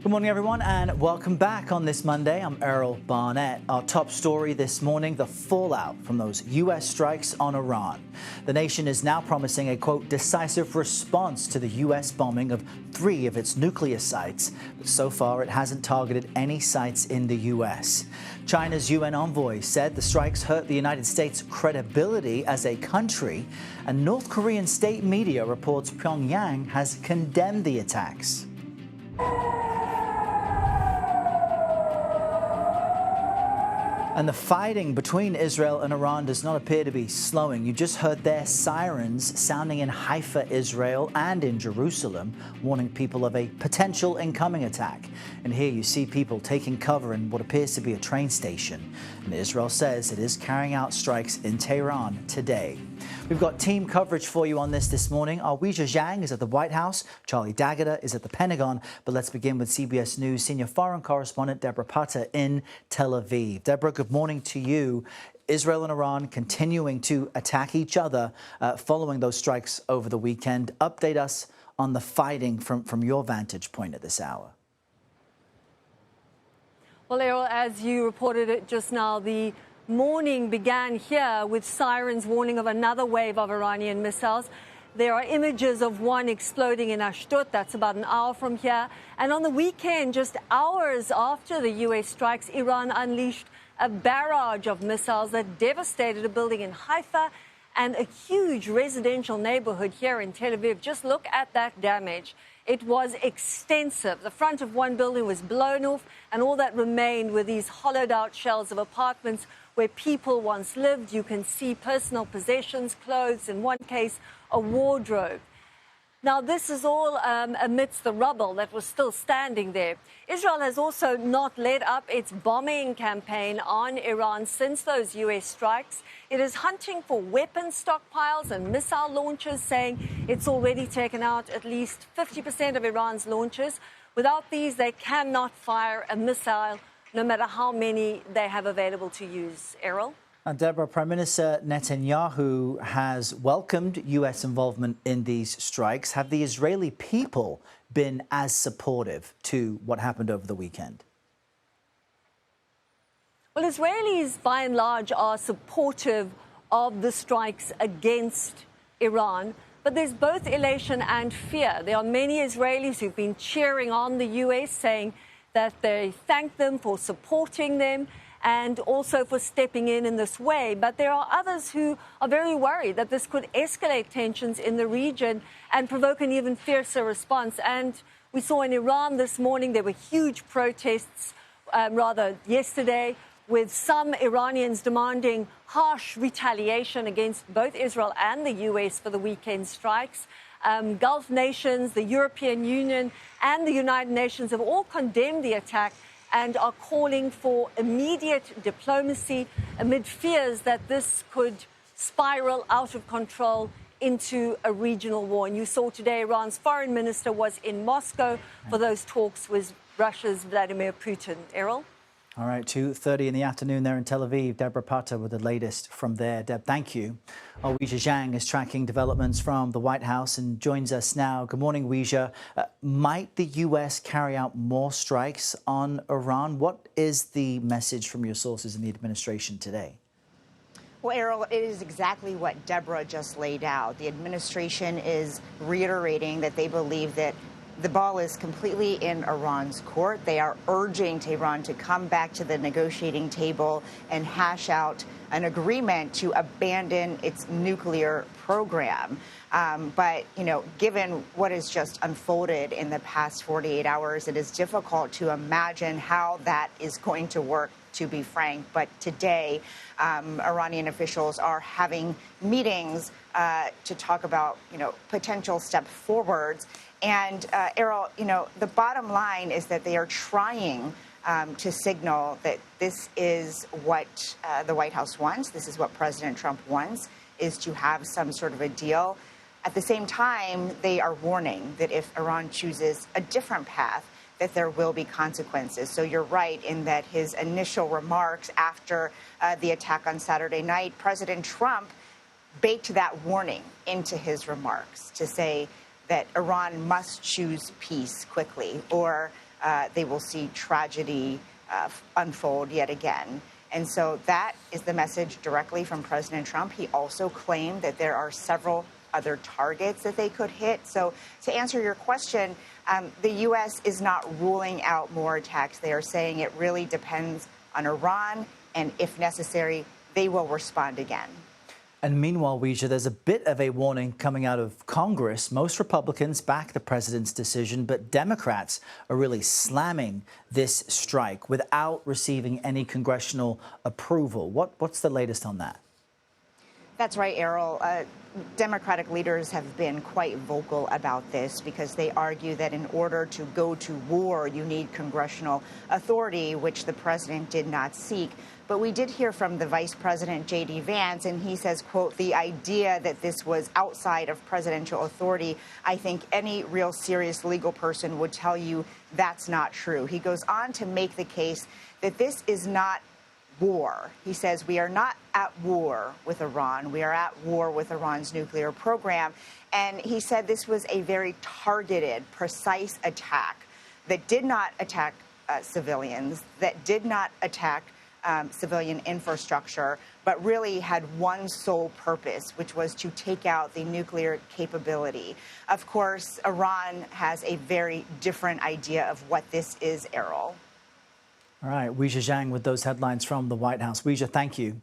Good morning, everyone, and welcome back on this Monday. I'm Errol Barnett. Our top story this morning, the fallout from those U.S. strikes on Iran. The nation is now promising a, quote, decisive response to the U.S. bombing of 3 of its nuclear sites. But so far, it hasn't targeted any sites in the U.S. China's UN envoy said the strikes hurt the United States' credibility as a country. And North Korean state media reports Pyongyang has condemned the attacks. And the fighting between Israel and Iran does not appear to be slowing. You just heard their sirens sounding in Haifa, Israel, and in Jerusalem, warning people of a potential incoming attack. And here you see people taking cover in what appears to be a train station. And Israel says it is carrying out strikes in Tehran today. We've got team coverage for you on this morning. Our Weijia Jiang is at the White House. Charlie Daggett is at the Pentagon. But let's begin with CBS News senior foreign correspondent Debora Patta in Tel Aviv. Deborah, good morning to you. Israel and Iran continuing to attack each other following those strikes over the weekend. Update us on the fighting from your vantage point at this hour. Well, Errol, as you reported it just now, the morning began here with sirens warning of another wave of Iranian missiles. There are images of one exploding in Ashdod. That's about an hour from here. And on the weekend, just hours after the U.S. strikes, Iran unleashed a barrage of missiles that devastated a building in Haifa and a huge residential neighborhood here in Tel Aviv. Just look at that damage. It was extensive. The front of one building was blown off, and all that remained were these hollowed-out shells of apartments where people once lived. You can see personal possessions, clothes, in one case, a wardrobe. Now, this is all amidst the rubble that was still standing there. Israel has also not let up its bombing campaign on Iran since those U.S. strikes. It is hunting for weapon stockpiles and missile launchers, saying it's already taken out at least 50% of Iran's launchers. Without these, they cannot fire a missile, no matter how many they have available to use. Errol? And Deborah, Prime Minister Netanyahu has welcomed U.S. involvement in these strikes. Have the Israeli people been as supportive to what happened over the weekend? Well, Israelis, by and large, are supportive of the strikes against Iran. But there's both elation and fear. There are many Israelis who've been cheering on the U.S., saying that they thank them for supporting them and also for stepping in this way. But there are others who are very worried that this could escalate tensions in the region and provoke an even fiercer response. And we saw in Iran this morning there were huge protests, yesterday, with some Iranians demanding harsh retaliation against both Israel and the U.S. for the weekend strikes. Gulf nations, the European Union and the United Nations have all condemned the attack and are calling for immediate diplomacy amid fears that this could spiral out of control into a regional war. And you saw today Iran's foreign minister was in Moscow for those talks with Russia's Vladimir Putin. Errol? All right, 2:30 in the afternoon there in Tel Aviv. Debora Patta with the latest from there. Deb, thank you. Our Weijia Jiang is tracking developments from the White House and joins us now. Good morning, Weijia. Might the U.S. carry out more strikes on Iran? What is the message from your sources in the administration today? Well, Errol, it is exactly what Deborah just laid out. The administration is reiterating that they believe that the ball is completely in Iran's court. They are urging Tehran to come back to the negotiating table and hash out an agreement to abandon its nuclear program. But, given what has just unfolded in the past 48 hours, it is difficult to imagine how that is going to work, to be frank. But today, Iranian officials are having meetings to talk about, potential step forwards. And, Errol, the bottom line is that they are trying to signal that this is what the White House wants. This is what President Trump wants, is to have some sort of a deal. At the same time, they are warning that if Iran chooses a different path, that there will be consequences. So you're right in that his initial remarks after the attack on Saturday night, President Trump baked that warning into his remarks to say that Iran must choose peace quickly, or they will see tragedy unfold yet again. And so that is the message directly from President Trump. He also claimed that there are several other targets that they could hit. So to answer your question, the U.S. is not ruling out more attacks. They are saying it really depends on Iran, and if necessary, they will respond again. And meanwhile, Weijia, there's a bit of a warning coming out of Congress. Most Republicans back the president's decision, but Democrats are really slamming this strike without receiving any congressional approval. What's the latest on that? That's right, Errol. Democratic leaders have been quite vocal about this because they argue that in order to go to war, you need congressional authority, which the president did not seek. But we did hear from the Vice President, J.D. Vance, and he says, quote, the idea that this was outside of presidential authority, I think any real serious legal person would tell you that's not true. He goes on to make the case that this is not war. He says we are not at war with Iran. We are at war with Iran's nuclear program. And he said this was a very targeted, precise attack that did not attack civilians, that did not attack civilian infrastructure, but really had one sole purpose, which was to take out the nuclear capability. Of course, Iran has a very different idea of what this is, Errol. All right, Weijia Jiang with those headlines from the White House. Weijia, thank you.